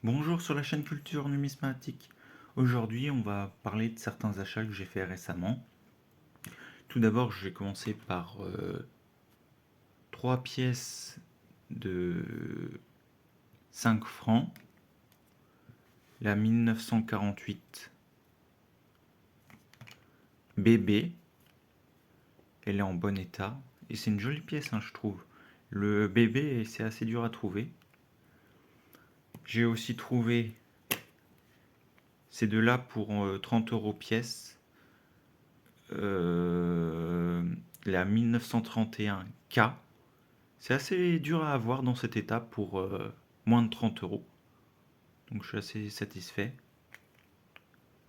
Bonjour sur la chaîne Culture Numismatique. Aujourd'hui, on va parler de certains achats que j'ai fait récemment. Tout d'abord, je vais commencer par 3 pièces de 5 francs. La 1948 BB, elle est en bon état. Et c'est une jolie pièce, hein, je trouve. Le BB, c'est assez dur à trouver. J'ai aussi trouvé ces deux-là pour 30 € pièce. La 1931 K. C'est assez dur à avoir dans cet état pour moins de 30 €. Donc je suis assez satisfait.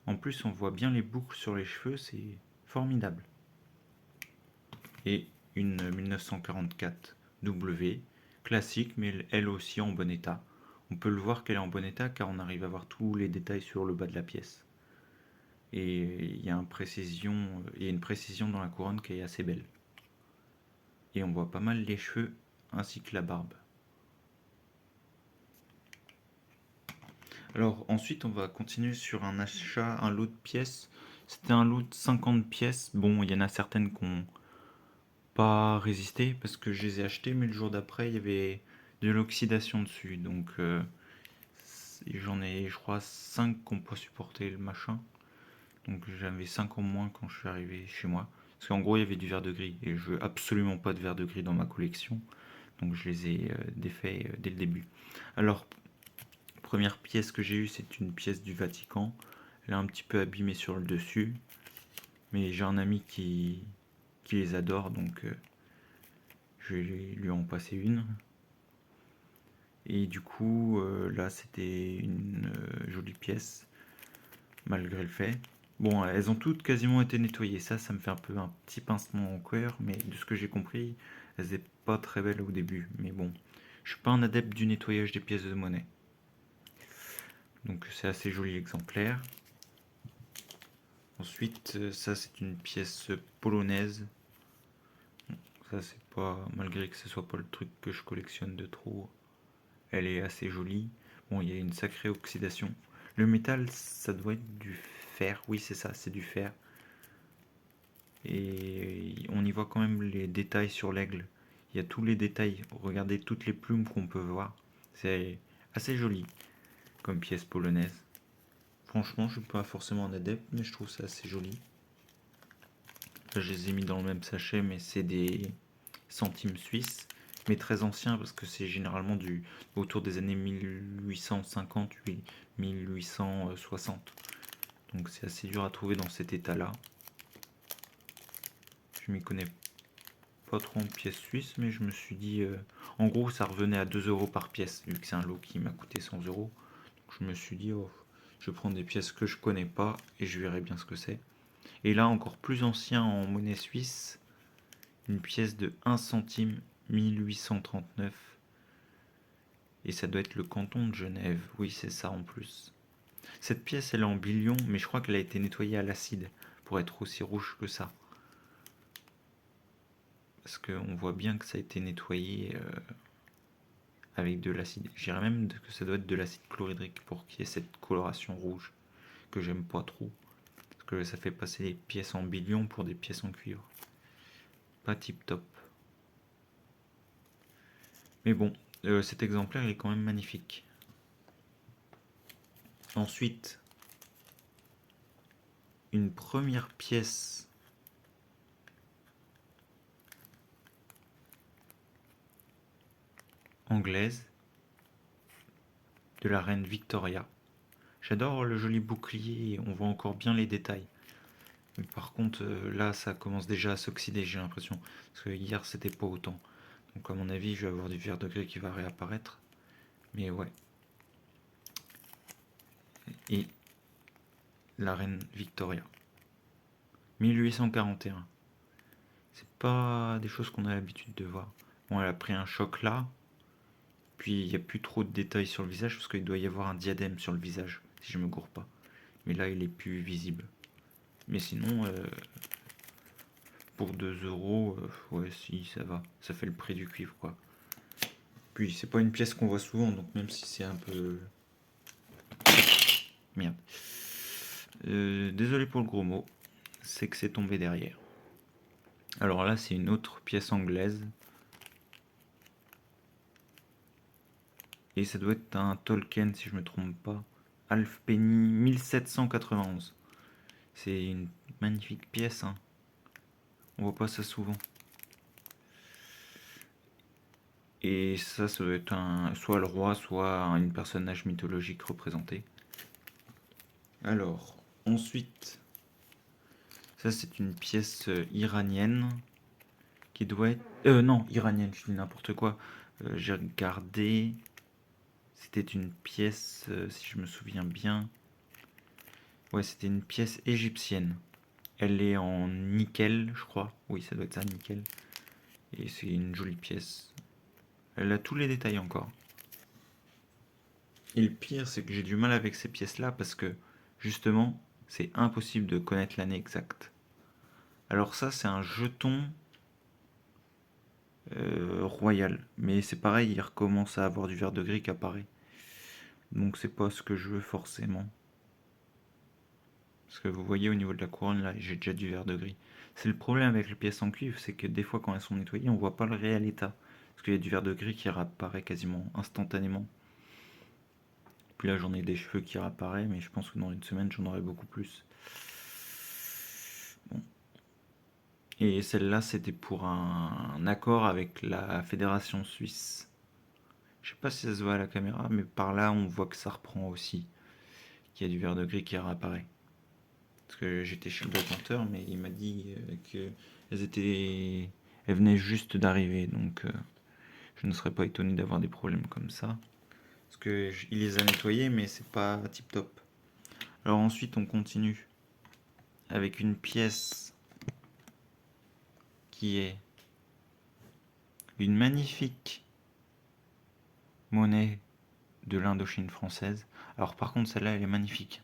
En plus, on voit bien les boucles sur les cheveux, c'est formidable. Et une 1944 W, classique, mais elle aussi en bon état. On peut le voir qu'elle est en bon état car on arrive à voir tous les détails sur le bas de la pièce. Et il y a une précision dans la couronne qui est assez belle. Et on voit pas mal les cheveux ainsi que la barbe. Alors ensuite, on va continuer sur un achat, un lot de pièces. C'était un lot de 50 pièces. Bon, il y en a certaines qui n'ont pas résisté parce que je les ai achetées, mais le jour d'après, il y avait de l'oxydation dessus. Donc j'en ai, je crois, 5 qui n'ont pas supporté le machin. Donc j'avais 5 en moins quand je suis arrivé chez moi. Parce qu'en gros, il y avait du verre de gris. Et je veux absolument pas de verre de gris dans ma collection. Donc je les ai défaits dès le début. Alors, première pièce que j'ai eue, c'est une pièce du Vatican. Elle est un petit peu abîmée sur le dessus. Mais j'ai un ami qui les adore, donc je vais lui en passer une. Et du coup, là, c'était une jolie pièce, malgré le fait. Bon, elles ont toutes quasiment été nettoyées. Ça me fait un peu un petit pincement au cœur, mais de ce que j'ai compris, elles n'étaient pas très belles au début. Mais bon, je suis pas un adepte du nettoyage des pièces de monnaie. Donc c'est assez joli exemplaire. Ensuite, ça c'est une pièce polonaise. Ça c'est pas, malgré que ce soit pas le truc que je collectionne de trop, elle est assez jolie. Bon, il y a une sacrée oxydation. Le métal, ça doit être du fer. Oui, c'est ça, c'est du fer. Et on y voit quand même les détails sur l'aigle. Il y a tous les détails. Regardez toutes les plumes qu'on peut voir. C'est assez joli comme pièce polonaise. Franchement, je suis pas forcément un adepte, mais je trouve ça assez joli. Là, je les ai mis dans le même sachet, mais c'est des centimes suisses, mais très anciens parce que c'est généralement autour des années 1850, 1860. Donc c'est assez dur à trouver dans cet état-là. Je m'y connais pas trop en pièces suisses, mais je me suis dit, en gros, ça revenait à 2 € par pièce, vu que c'est un lot qui m'a coûté 100 €. Donc je me suis dit, oh, je vais prendre des pièces que je connais pas et je verrai bien ce que c'est. Et là, encore plus ancien en monnaie suisse, une pièce de 1 centime 1839. Et ça doit être le canton de Genève. Oui, c'est ça en plus. Cette pièce, elle est en billion, mais je crois qu'elle a été nettoyée à l'acide pour être aussi rouge que ça. Parce qu'on voit bien que ça a été nettoyé avec de l'acide. Je dirais même que ça doit être de l'acide chlorhydrique pour qu'il y ait cette coloration rouge que j'aime pas trop. Parce que ça fait passer les pièces en billion pour des pièces en cuivre. Pas tip top. Mais bon, cet exemplaire il est quand même magnifique. Ensuite, une première pièce anglaise de la reine Victoria. J'adore le joli bouclier et on voit encore bien les détails. Mais par contre, là, ça commence déjà à s'oxyder, j'ai l'impression. Parce que hier, c'était pas autant. Donc, à mon avis, je vais avoir du verre de gris qui va réapparaître. Mais ouais. Et la reine Victoria. 1841. C'est pas des choses qu'on a l'habitude de voir. Bon, elle a pris un choc là. Puis, il n'y a plus trop de détails sur le visage parce qu'il doit y avoir un diadème sur le visage, si je me gourre pas. Mais là, il est plus visible. Mais sinon, pour 2 euros, ouais, si, ça va. Ça fait le prix du cuivre, quoi. Puis, c'est pas une pièce qu'on voit souvent, donc même si c'est un peu merde. Désolé pour le gros mot, c'est que c'est tombé derrière. Alors là, c'est une autre pièce anglaise. Et ça doit être un Tolkien, si je me trompe pas. Halfpenny 1791. C'est une magnifique pièce, hein. On voit pas ça souvent. Et ça doit être soit le roi, soit un personnage mythologique représenté. Alors, ensuite, ça c'est une pièce iranienne qui doit être... non, iranienne, je dis n'importe quoi. J'ai regardé... C'était une pièce, si je me souviens bien... Ouais, c'était une pièce égyptienne. Elle est en nickel, je crois. Oui, ça doit être ça, nickel. Et c'est une jolie pièce. Elle a tous les détails encore. Et le pire, c'est que j'ai du mal avec ces pièces-là parce que, justement, c'est impossible de connaître l'année exacte. Alors ça, c'est un jeton royal. Mais c'est pareil, il recommence à avoir du vert de gris qui apparaît. Donc c'est pas ce que je veux forcément. Parce que vous voyez au niveau de la couronne, là, j'ai déjà du vert de gris. C'est le problème avec les pièces en cuivre, c'est que des fois quand elles sont nettoyées, on voit pas le réel état. Parce qu'il y a du vert de gris qui réapparaît quasiment instantanément. Puis là, j'en ai des cheveux qui réapparaissent, mais je pense que dans une semaine, j'en aurai beaucoup plus. Bon. Et celle-là, c'était pour un accord avec la fédération suisse. Je sais pas si ça se voit à la caméra, mais par là, on voit que ça reprend aussi. Qu'il y a du vert de gris qui réapparaît. Parce que j'étais chez le brocanteur, mais il m'a dit elles venaient juste d'arriver, donc je ne serais pas étonné d'avoir des problèmes comme ça. Parce que il les a nettoyés, mais c'est pas tip top. Alors ensuite, on continue avec une pièce qui est une magnifique monnaie de l'Indochine française. Alors par contre, celle-là, elle est magnifique.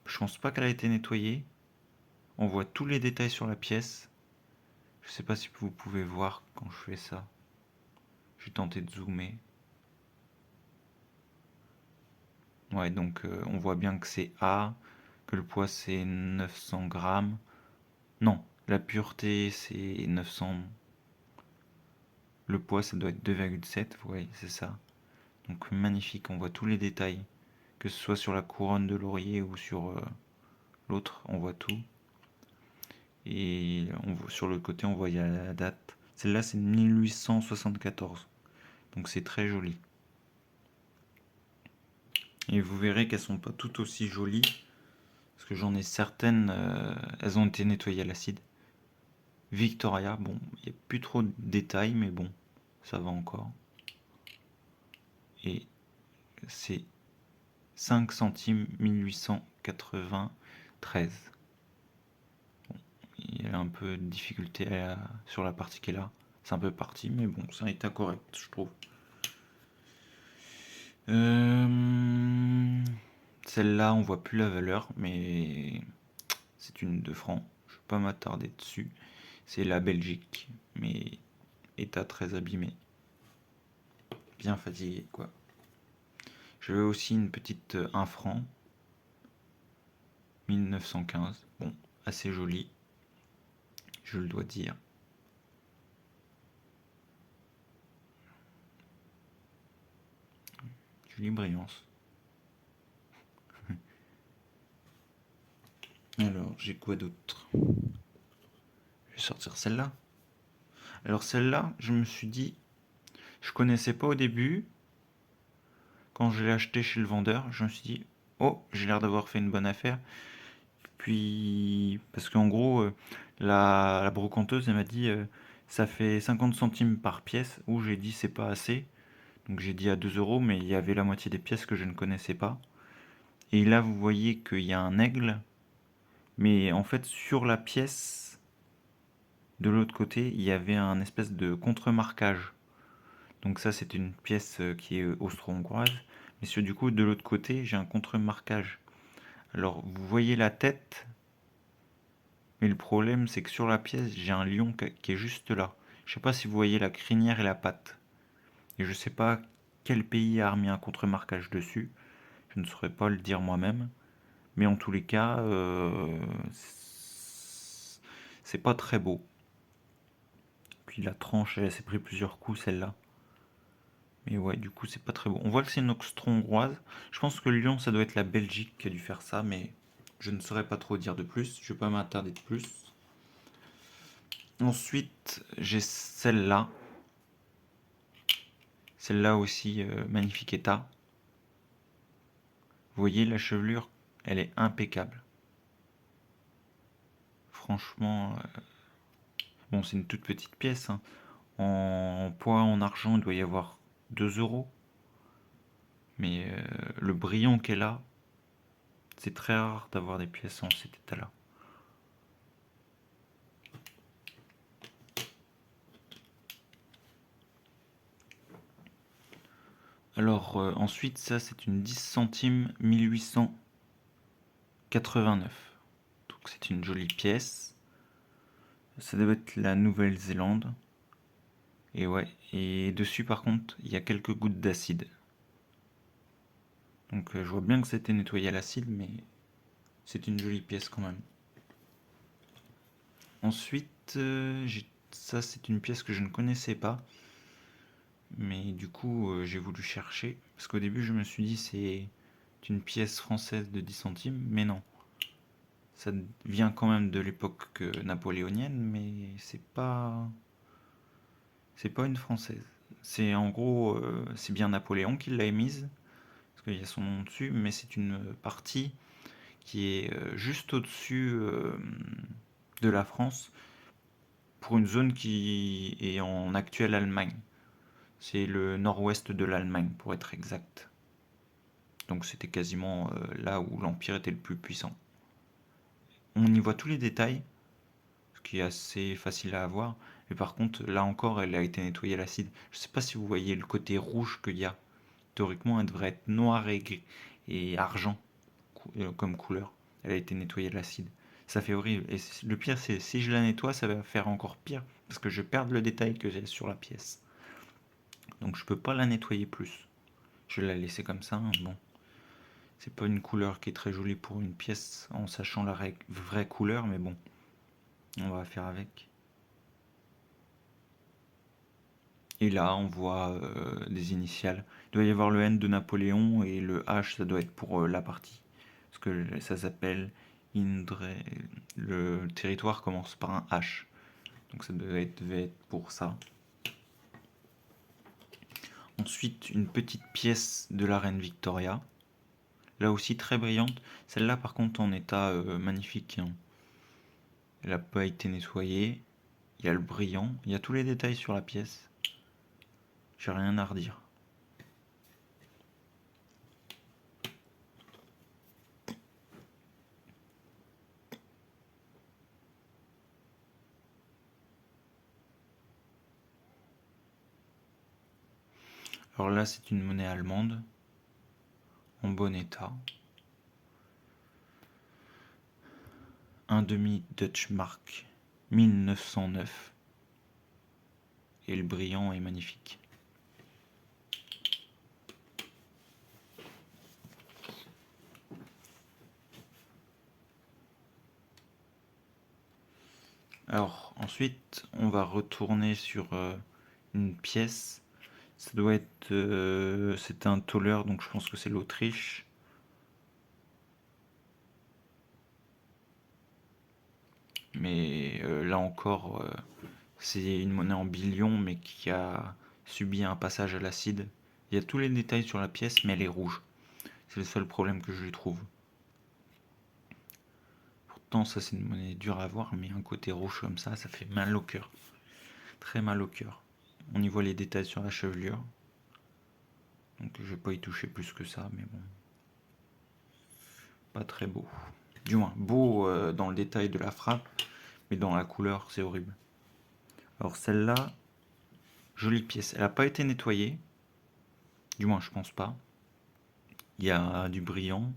Je pense pas qu'elle a été nettoyée. On voit tous les détails sur la pièce. Je sais pas si vous pouvez voir quand je fais ça. J'ai tenté de zoomer. Ouais, donc on voit bien que c'est A, que le poids c'est 900 grammes. Non, la pureté c'est 900. Le poids ça doit être 2,7, vous voyez, c'est ça. Donc magnifique, on voit tous les détails. Que ce soit sur la couronne de laurier ou sur l'autre, on voit tout. Et sur le côté, on voit il y a la date. Celle-là, c'est 1874. Donc c'est très joli. Et vous verrez qu'elles sont pas toutes aussi jolies. Parce que j'en ai certaines, elles ont été nettoyées à l'acide. Victoria, bon, il n'y a plus trop de détails, mais bon, ça va encore. Et c'est 5 centimes 1893. Bon, il y a un peu de difficulté sur la partie qui est là. C'est un peu parti, mais bon, c'est un état correct, je trouve. Celle-là, on voit plus la valeur, mais c'est une 2 francs. Je ne vais pas m'attarder dessus. C'est la Belgique, mais état très abîmé. Bien fatigué, quoi. Je veux aussi une petite 1 franc. 1915. Bon, assez joli. Je le dois dire. Jolie brillance. Alors, j'ai quoi d'autre? Je vais sortir celle-là. Alors celle-là, je me suis dit, je connaissais pas au début. Quand je l'ai acheté chez le vendeur, je me suis dit, oh, j'ai l'air d'avoir fait une bonne affaire. Puis, parce qu'en gros, la brocanteuse, elle m'a dit, ça fait 50 centimes par pièce, où j'ai dit, c'est pas assez. Donc j'ai dit à 2 euros, mais il y avait la moitié des pièces que je ne connaissais pas. Et là, vous voyez qu'il y a un aigle, mais en fait, sur la pièce, de l'autre côté, il y avait un espèce de contre-marquage. Donc ça, c'est une pièce qui est austro-hongroise. Mais du coup, de l'autre côté, j'ai un contre-marquage. Alors, vous voyez la tête, mais le problème, c'est que sur la pièce, j'ai un lion qui est juste là. Je sais pas si vous voyez la crinière et la patte. Et je sais pas quel pays a remis un contre-marquage dessus. Je ne saurais pas le dire moi-même. Mais en tous les cas, c'est pas très beau. Puis la tranche, elle s'est pris plusieurs coups, celle-là. Mais ouais, du coup, c'est pas très beau. On voit que c'est une Oxtron hongroise. Je pense que Lyon, ça doit être la Belgique qui a dû faire ça, mais je ne saurais pas trop dire de plus. Je vais pas m'attarder de plus. Ensuite, j'ai celle-là. Celle-là aussi, magnifique état. Vous voyez, la chevelure, elle est impeccable. Franchement, bon, c'est une toute petite pièce, hein. En poids, en argent, il doit y avoir 2 euros. Mais le brillant qu'elle a, c'est très rare d'avoir des pièces en cet état-là. Alors ensuite, ça c'est une 10 centimes 1889. Donc c'est une jolie pièce. Ça doit être la Nouvelle-Zélande. Et ouais, et dessus par contre, il y a quelques gouttes d'acide. Donc je vois bien que c'était nettoyé à l'acide, mais c'est une jolie pièce quand même. Ensuite, ça c'est une pièce que je ne connaissais pas. Mais du coup, j'ai voulu chercher. Parce qu'au début, je me suis dit c'est une pièce française de 10 centimes. Mais non. Ça vient quand même de l'époque napoléonienne, mais c'est pas une française. C'est en gros, c'est bien Napoléon qui l'a émise, parce qu'il y a son nom dessus, mais c'est une partie qui est juste au-dessus de la France, pour une zone qui est en actuelle Allemagne. C'est le nord-ouest de l'Allemagne, pour être exact. Donc c'était quasiment là où l'Empire était le plus puissant. On y voit tous les détails, ce qui est assez facile à avoir. Mais par contre, là encore, elle a été nettoyée à l'acide. Je ne sais pas si vous voyez le côté rouge qu'il y a. Théoriquement, elle devrait être noire et argent comme couleur. Elle a été nettoyée à l'acide. Ça fait horrible. Et le pire, c'est si je la nettoie, ça va faire encore pire. Parce que je perds le détail que j'ai sur la pièce. Donc je peux pas la nettoyer plus. Je vais la laisser comme ça. Hein. Bon, c'est pas une couleur qui est très jolie pour une pièce en sachant la vraie couleur, mais bon, on va faire avec. Et là, on voit des initiales. Il doit y avoir le N de Napoléon et le H, ça doit être pour la partie. Parce que ça s'appelle Indre. Le territoire commence par un H. Donc ça devait être pour ça. Ensuite, une petite pièce de la reine Victoria. Là aussi très brillante. Celle-là, par contre, en état magnifique. Hein. Elle n'a pas été nettoyée. Il y a le brillant. Il y a tous les détails sur la pièce. J'ai rien à redire. Alors là, c'est une monnaie allemande. En bon état. Un demi Dutch Mark 1909. Et le brillant est magnifique. Alors ensuite, on va retourner sur une pièce. Ça doit être... c'est un Thaler, donc je pense que c'est l'Autriche. Mais là encore, c'est une monnaie en billion, mais qui a subi un passage à l'acide. Il y a tous les détails sur la pièce, mais elle est rouge. C'est le seul problème que je lui trouve. Pourtant, ça c'est une monnaie dure à voir, mais un côté rouge comme ça fait mal au cœur. Très mal au cœur. On y voit les détails sur la chevelure. Donc je vais pas y toucher plus que ça, mais bon. Pas très beau. Du moins, beau dans le détail de la frappe, mais dans la couleur, c'est horrible. Alors celle-là, jolie pièce. Elle n'a pas été nettoyée. Du moins, je pense pas. Il y a du brillant.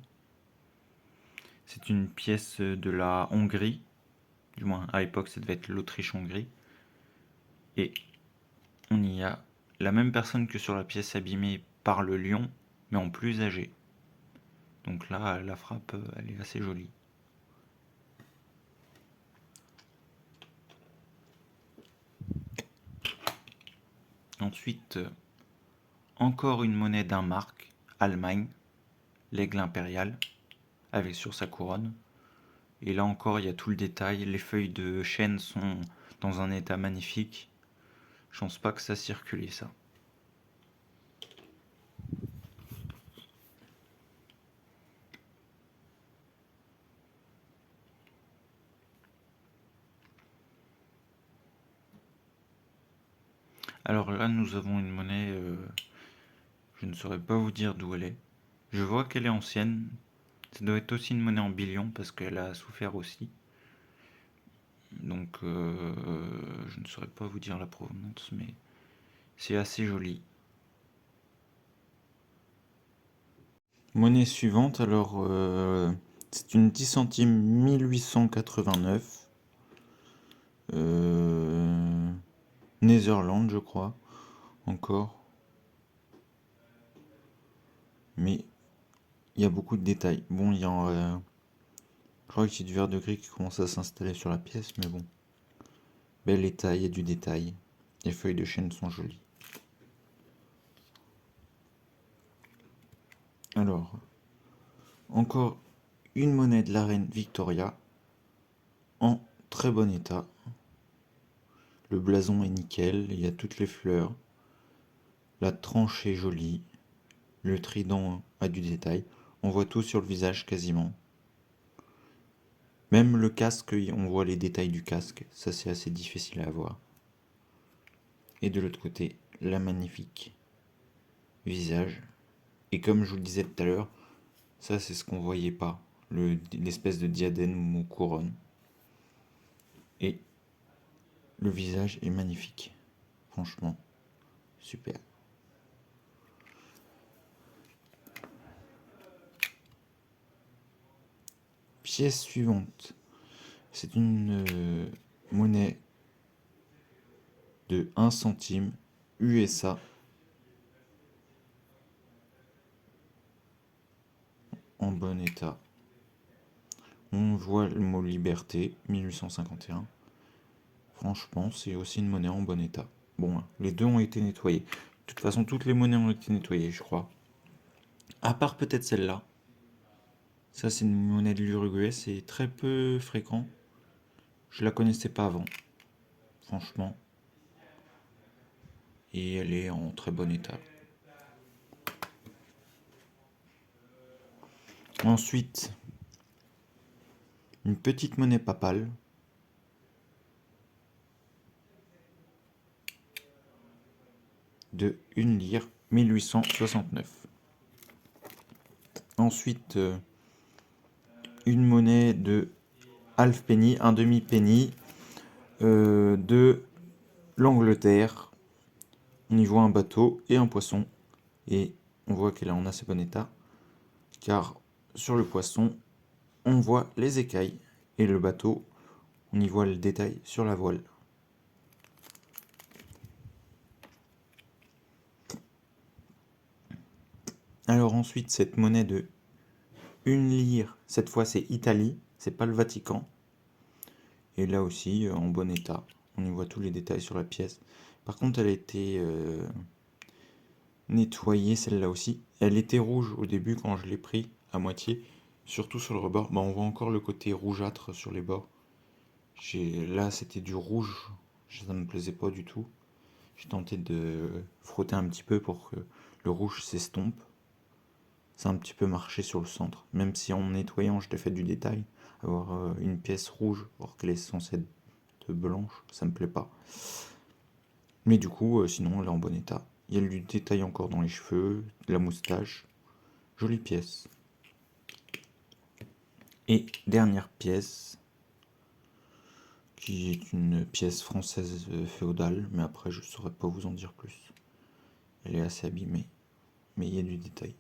C'est une pièce de la Hongrie. Du moins, à l'époque, ça devait être l'Autriche-Hongrie. Et on y a la même personne que sur la pièce abîmée par le lion, mais en plus âgé. Donc là, la frappe, elle est assez jolie. Ensuite, encore une monnaie d'un marque, Allemagne, l'aigle impérial, avec sur sa couronne. Et là encore, il y a tout le détail. Les feuilles de chêne sont dans un état magnifique. Je pense pas que ça circulait, ça. Alors là, nous avons une monnaie, je ne saurais pas vous dire d'où elle est. Je vois qu'elle est ancienne. Ça doit être aussi une monnaie en billion parce qu'elle a souffert aussi. Donc je ne saurais pas vous dire la provenance, mais c'est assez joli. Monnaie suivante, alors c'est une 10 centimes 1889. Netherlands, je crois, encore. Mais il y a beaucoup de détails. Bon, il y a je crois qu'il y a du verre de gris qui commence à s'installer sur la pièce, mais bon. Bel état, il y a du détail. Les feuilles de chêne sont jolies. Alors, encore une monnaie de la reine Victoria en très bon état. Le blason est nickel, il y a toutes les fleurs. La tranche est jolie. Le trident a du détail. On voit tout sur le visage quasiment. Même le casque, on voit les détails du casque. Ça, c'est assez difficile à voir. Et de l'autre côté, la magnifique visage. Et comme je vous le disais tout à l'heure, ça, c'est ce qu'on voyait pas. L'espèce de diadème ou couronne. Et le visage est magnifique. Franchement, super. Pièce suivante. C'est une monnaie de 1 centime USA en bon état. On voit le mot liberté, 1851. Franchement, c'est aussi une monnaie en bon état. Bon, les deux ont été nettoyés. De toute façon, toutes les monnaies ont été nettoyées, je crois. À part peut-être celle-là. Ça, c'est une monnaie de l'Uruguay, c'est très peu fréquent. Je la connaissais pas avant, franchement. Et elle est en très bon état. Ensuite, une petite monnaie papale. De 1 lire, 1869. Ensuite, une monnaie de half penny, un demi penny de l'Angleterre. On y voit un bateau et un poisson. Et on voit qu'elle est en assez bon état. Car sur le poisson, on voit les écailles. Et le bateau, on y voit le détail sur la voile. Alors ensuite, cette monnaie de 1 lire, cette fois c'est Italie, c'est pas le Vatican. Et là aussi, en bon état. On y voit tous les détails sur la pièce. Par contre, elle a été nettoyée, celle-là aussi. Elle était rouge au début quand je l'ai pris à moitié. Surtout sur le rebord. Bah, on voit encore le côté rougeâtre sur les bords. Là, c'était du rouge. Ça ne me plaisait pas du tout. J'ai tenté de frotter un petit peu pour que le rouge s'estompe. Ça a un petit peu marché sur le centre. Même si en nettoyant, je t'ai fait du détail. Avoir une pièce rouge, alors qu'elle est censée être blanche, ça me plaît pas. Mais du coup, sinon, elle est en bon état. Il y a du détail encore dans les cheveux, la moustache. Jolie pièce. Et dernière pièce, qui est une pièce française féodale, mais après, je saurais pas vous en dire plus. Elle est assez abîmée, mais il y a du détail.